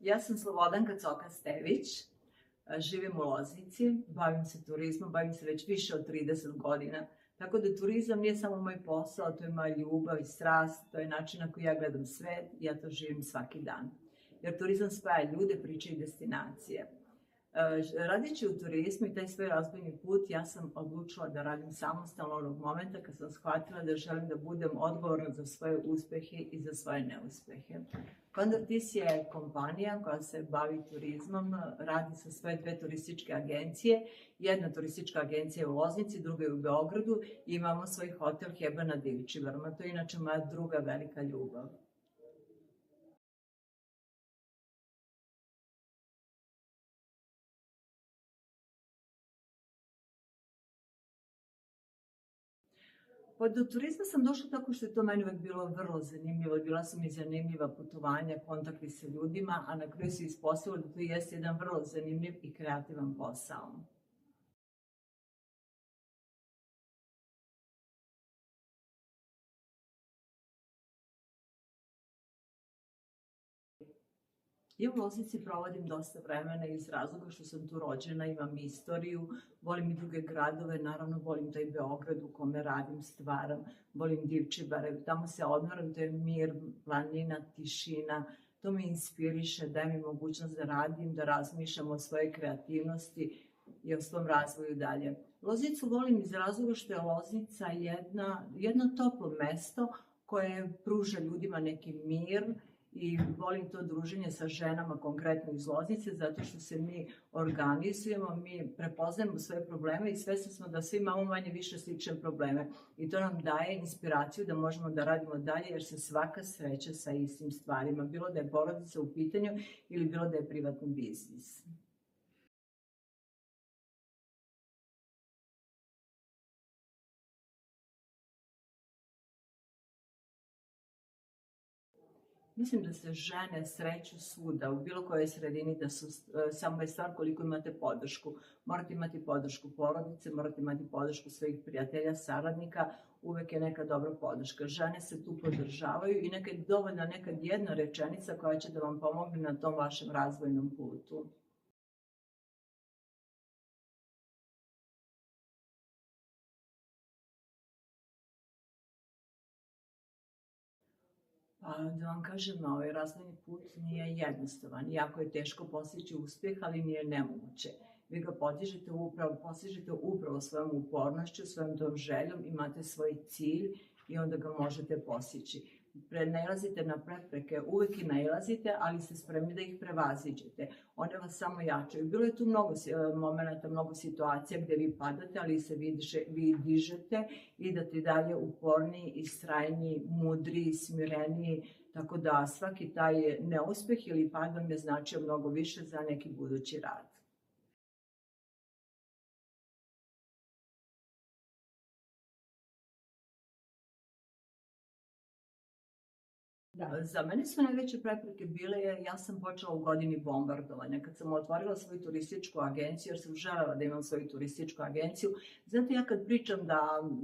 Ja sam Slobodanka Coka-Stević, živim u Loznici, bavim se turizmom, bavim se već više od 30 godina. Tako da turizam nije samo moj posao, to je moja ljubav i strast, to je način na koji ja gledam svet i ja to živim svaki dan. Jer turizam spaja ljude, priče i destinacije. Radeći u turizmu i taj svoj razvojni put, ja sam odlučila da radim samostalno onog momenta kad sam shvatila da želim da budem odgovorna za svoje uspehe i za svoje neuspehe. Condotis je kompanija koja se bavi turizmom, radi sa svoje dve turističke agencije. Jedna turistička agencija je u Loznici, druga je u Beogradu i imamo svoj hotel Heba na Divčibarama. To je inače moja druga velika ljubav. Pa do turizma sam došla tako što je to meni uvek bilo vrlo zanimljivo. Bila su mi zanimljiva putovanja, kontakti sa ljudima, a na kraju se ispostavilo da to jeste jedan vrlo zanimljiv i kreativan posao. Ja u Loznici provodim dosta vremena iz razloga što sam tu rođena, imam istoriju, volim i druge gradove, naravno volim taj Beograd u kome radim, stvaram, volim Divčibare, tamo se odmaram, to je mir, planina, tišina, to me inspiriše, daje mi mogućnost da radim, da razmišljam o svojoj kreativnosti i o svom razvoju dalje. Loznicu volim iz razloga što je Loznica jedno toplo mesto koje pruža ljudima neki mir, i volim to druženje sa ženama konkretno iz Loznice zato što se mi organizujemo, mi prepoznajemo svoje probleme i svesni smo da svi imamo manje više slične probleme i to nam daje inspiraciju da možemo da radimo dalje jer se svaka sreće sa istim stvarima, bilo da je porodica u pitanju ili bilo da je privatni biznis. Mislim da se žene sreću svuda, u bilo kojoj sredini, da su, samo je stvar koliko imate podršku. Morate imati podršku porodice, morate imati podršku svojih prijatelja, saradnika, uvek je neka dobra podrška. Žene se tu podržavaju i nekad je dovoljna nekad jedna rečenica koja će da vam pomogne na tom vašem razvojnom putu. Pa da vam kažem, razvojni put nije jednostavan. Jako je teško postići uspeh, ali nije nemoguće. Vi ga postižete upravo svojom upornošću, svojom tom željom, imate svoj cilj i onda ga možete postići. Nailazite na prepreke, uvek i nailazite, ali ste spremni da ih prevaziđete. One vas samo jačaju. Bilo je tu mnogo momenta, mnogo situacija gde vi padate, ali se vi dižete, idete dalje uporniji, istrajniji, mudriji, smireniji, tako da svaki taj neuspeh ili pad vam je značio mnogo više za neki budući rad. Da, za mene su najveće prepreke bile, ja sam počela u godini bombardovanja. Kad sam otvorila svoju turističku agenciju, jer sam želela da imam svoju turističku agenciju, znate, ja kad pričam da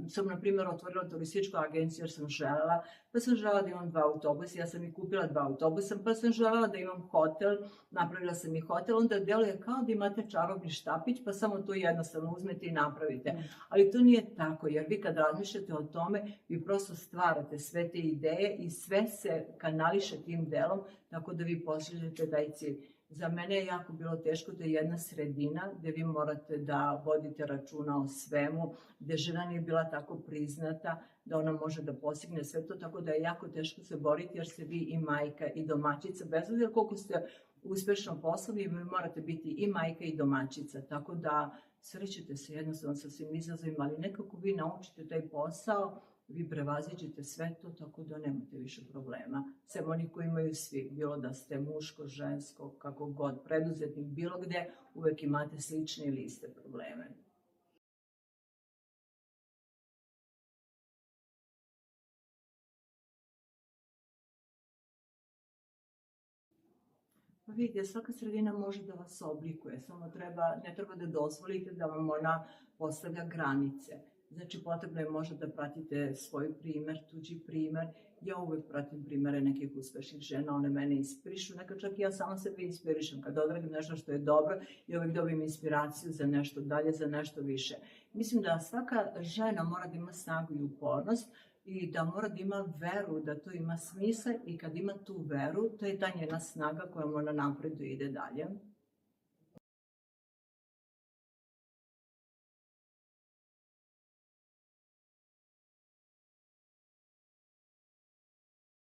sam, na primjer, otvorila turističku agenciju jer sam želela, pa sam želela da imam 2 autobusa, ja sam i kupila 2 autobusa, pa sam želela da imam hotel, napravila sam i hotel, onda deluje kao da imate čarobni štapić, pa samo to jednostavno uzmete i napravite. Ali to nije tako, jer vi kad razmišljate o tome, vi prosto stvarate sve te ideje i sve se kanališe tim delom, tako da vi postižete taj cilj. Za mene je jako bilo teško da je jedna sredina gde vi morate da vodite računa o svemu, gde žena nije bila tako priznata, da ona može da postigne sve to, tako da je jako teško se boriti jer ste vi i majka i domaćica, bez obzira koliko ste uspešno poslovni, vi morate biti i majka i domaćica, tako da srećete se jednostavno sa svim izazovima, ali nekako vi naučite taj posao, vi prevaziđete sve to, tako da nemate više problema. Sem oni koji imaju svi, bilo da ste muško, žensko, kako god, preduzetnik, bilo gde, uvek imate slične ili iste probleme. Pa vidite, svaka sredina može da vas oblikuje, samo ne treba da dozvolite da vam ona postavlja granice. Znači, potrebno je možda da pratite svoj primer, tuđi primer. Ja uvek pratim primere nekih uspešnih žena, one mene inspirišu, nekad čak i ja sama sebe inspirišem. Kad odradim nešto što je dobro, ja uvek dobijem inspiraciju za nešto dalje, za nešto više. Mislim da svaka žena mora da ima snagu i upornost i da mora da ima veru, da to ima smisla i kad ima tu veru, to je ta njena snaga koja ona napreduje i ide dalje.